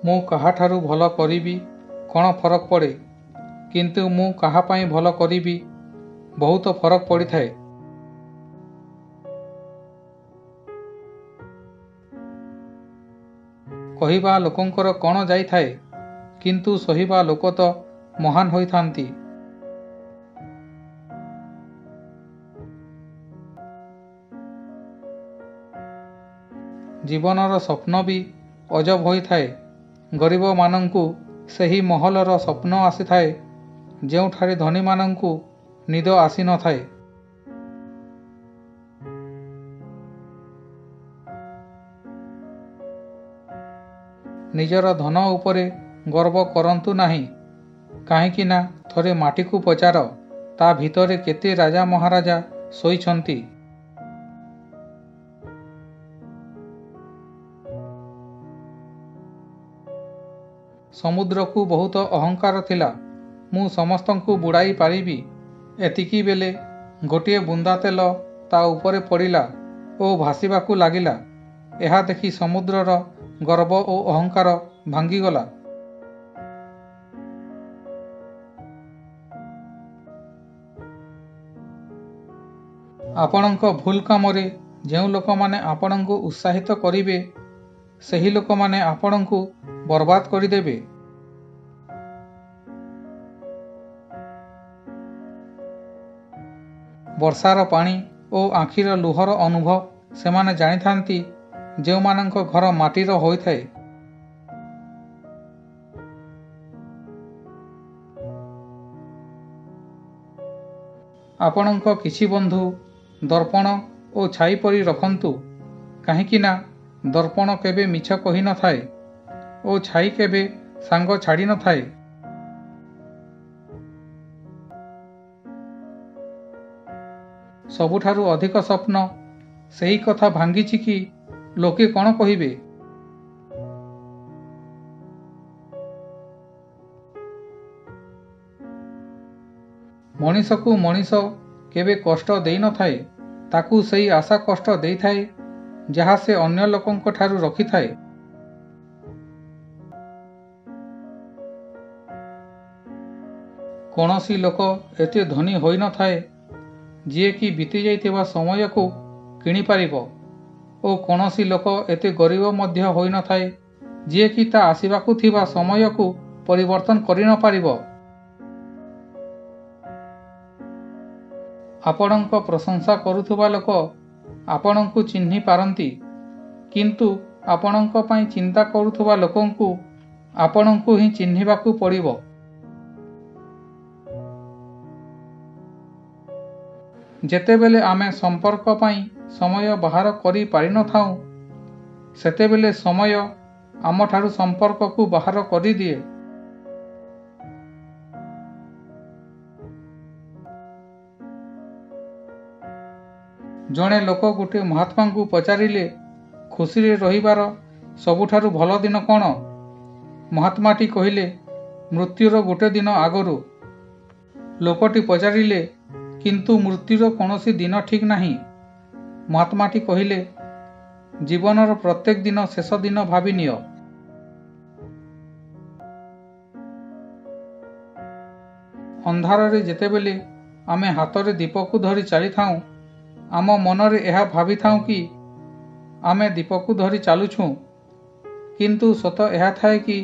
ମୁଁ କାହାଠାରୁ ଭଲ କରିବି କ'ଣ ଫରକ ପଡ଼େ, କିନ୍ତୁ ମୁଁ କାହା ପାଇଁ ଭଲ କରିବି ବହୁତ ଫରକ ପଡ଼ିଥାଏ। କହିବା ଲୋକଙ୍କର କ'ଣ ଯାଇଥାଏ, କିନ୍ତୁ ସହିବା ଲୋକ ତ ମହାନ ହୋଇଥାନ୍ତି। ଜୀବନର ସ୍ୱପ୍ନ ବି ଅଜବ ହୋଇଥାଏ। ଗରିବମାନଙ୍କୁ ସେହି ମହଲର ସ୍ୱପ୍ନ ଆସିଥାଏ ଯେଉଁଠାରେ ଧନୀମାନଙ୍କୁ ନିଦ ଆସିନଥାଏ। ନିଜର ଧନ ଉପରେ ଗର୍ବ କରନ୍ତୁ ନାହିଁ, କାହିଁକି ନା ଥରେ ମାଟିକୁ ପଚାର, ତା ଭିତରେ କେତେ ରାଜା ମହାରାଜା ଶୋଇଛନ୍ତି। ସମୁଦ୍ରକୁ ବହୁତ ଅହଙ୍କାର ଥିଲା, ମୁଁ ସମସ୍ତଙ୍କୁ ବୁଡ଼ାଇ ପାରିବି। ଏତିକି ବେଳେ ଗୋଟିଏ ବୁନ୍ଦା ତେଲ ତା ଉପରେ ପଡ଼ିଲା ଓ ଭାସିବାକୁ ଲାଗିଲା। ଏହା ଦେଖି ସମୁଦ୍ରର ଗର୍ବ ଓ ଅହଙ୍କାର ଭାଙ୍ଗିଗଲା। ଆପଣଙ୍କ ଭୁଲ କାମରେ ଯେଉଁ ଲୋକମାନେ ଆପଣଙ୍କୁ ଉତ୍ସାହିତ କରିବେ, ସେହି ଲୋକମାନେ ଆପଣଙ୍କୁ ବର୍ବାଦ କରିଦେବେ। ବର୍ଷାର ପାଣି ଓ ଆଖିର ଲୁହର ଅନୁଭବ ସେମାନେ ଜାଣିଥାନ୍ତି ଯେଉଁମାନଙ୍କ ଘର ମାଟିର ହୋଇଥାଏ। ଆପଣଙ୍କ କିଛି ବନ୍ଧୁ ଦର୍ପଣ ଓ ଛାଇ ପରି ରଖନ୍ତୁ, କାହିଁକି ନା ଦର୍ପଣ କେବେ ମିଛ କହିନଥାଏ ଓ ଛାଇ କେବେ ସାଙ୍ଗ ଛାଡ଼ିନଥାଏ। ସବୁଠାରୁ ଅଧିକ ସ୍ୱପ୍ନ ସେହି କଥା ଭାଙ୍ଗିଛି କି ଲୋକେ କ'ଣ କହିବେ। ମଣିଷକୁ ମଣିଷ କେବେ କଷ୍ଟ ଦେଇନଥାଏ, ତାକୁ ସେହି ଆଶା କଷ୍ଟ ଦେଇଥାଏ ଯାହା ସେ ଅନ୍ୟ ଲୋକଙ୍କ ଠାରୁ ରଖିଥାଏ। କୌଣସି ଲୋକ ଏତେ ଧନୀ ହୋଇନଥାଏ ଯିଏକି ବିତିଯାଇଥିବା ସମୟକୁ କିଣିପାରିବ ଓ କୌଣସି ଲୋକ ଏତେ ଗରିବ ମଧ୍ୟ ହୋଇନଥାଏ ଯିଏକି ତା ଆସିବାକୁ ଥିବା ସମୟକୁ ପରିବର୍ତ୍ତନ କରିନପାରିବ। ଆପଣଙ୍କ ପ୍ରଶଂସା କରୁଥିବା ଲୋକ ଆପଣଙ୍କୁ ଚିହ୍ନି ପାରନ୍ତି, କିନ୍ତୁ ଆପଣଙ୍କ ପାଇଁ ଚିନ୍ତା କରୁଥିବା ଲୋକଙ୍କୁ ଆପଣଙ୍କୁ ହିଁ ଚିହ୍ନିବାକୁ ପଡ଼ିବ। ଯେତେବେଳେ ଆମେ ସମ୍ପର୍କ ପାଇଁ ସମୟ ବାହାର କରି ପାରିନଥାଉ, ସେତେବେଳେ ସମୟ ଆମଠାରୁ ସମ୍ପର୍କକୁ ବାହାର କରିଦିଏ। ଜଣେ ଲୋକ ଗୋଟିଏ ମହାତ୍ମାଙ୍କୁ ପଚାରିଲେ, ଖୁସିରେ ରହିବାର ସବୁଠାରୁ ଭଲ ଦିନ କ'ଣ? ମହାତ୍ମାଟି କହିଲେ, ମୃତ୍ୟୁର ଗୋଟେ ଦିନ ଆଗରୁ। ଲୋକଟି ପଚାରିଲେ, କିନ୍ତୁ ମୃତ୍ୟୁର କୌଣସି ଦିନ ଠିକ୍ ନାହିଁ। ମହାତ୍ମାଟି କହିଲେ, ଜୀବନର ପ୍ରତ୍ୟେକ ଦିନ ଶେଷ ଦିନ ଭାବିନିଅ। ଅନ୍ଧାରରେ ଯେତେବେଳେ ଆମେ ହାତରେ ଦୀପକୁ ଧରି ଚାଲିଥାଉଁ, ଆମ ମନରେ ଏହା ଭାବିଥାଉଁ କି ଆମେ ଦୀପକୁ ଧରି ଚାଲୁଛୁଁ, କିନ୍ତୁ ସତ ଏହା ଥାଏ କି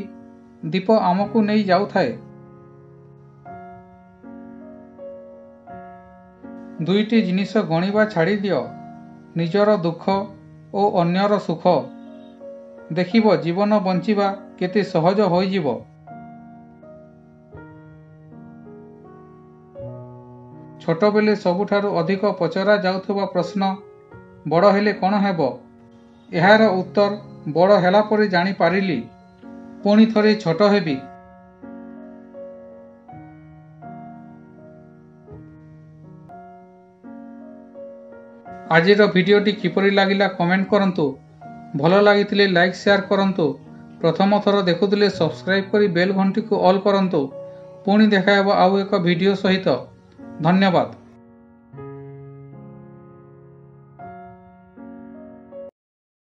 ଦୀପ ଆମକୁ ନେଇ ଯାଉଥାଏ। ଦୁଇଟି ଜିନିଷ ଗଣିବା ଛାଡ଼ିଦିଅ, ନିଜର ଦୁଃଖ ଓ ଅନ୍ୟର ସୁଖ। ଦେଖିବ ଜୀବନ ବଞ୍ଚିବା କେତେ ସହଜ ହୋଇଯିବ। ଛୋଟବେଳେ ସବୁଠାରୁ ଅଧିକ ପଚରା ଯାଉଥିବା ପ୍ରଶ୍ନ, ବଡ଼ ହେଲେ କ'ଣ ହେବ? ଏହାର ଉତ୍ତର ବଡ଼ ହେଲା ପରେ ଜାଣିପାରିଲି, ପୁଣି ଥରେ ଛୋଟ ହେବି। ଆଜିର ଭିଡ଼ିଓଟି କିପରି ଲାଗିଲା କମେଣ୍ଟ କରନ୍ତୁ। ଭଲ ଲାଗିଥିଲେ ଲାଇକ୍ ସେୟାର କରନ୍ତୁ। ପ୍ରଥମ ଥର ଦେଖୁଥିଲେ ସବସ୍କ୍ରାଇବ୍ କରି ବେଲ୍ ଘଣ୍ଟିକୁ ଅଲ୍ କରନ୍ତୁ। ପୁଣି ଦେଖା ହେବ ଆଉ ଏକ ଭିଡ଼ିଓ ସହିତ। ଧନ୍ୟବାଦ।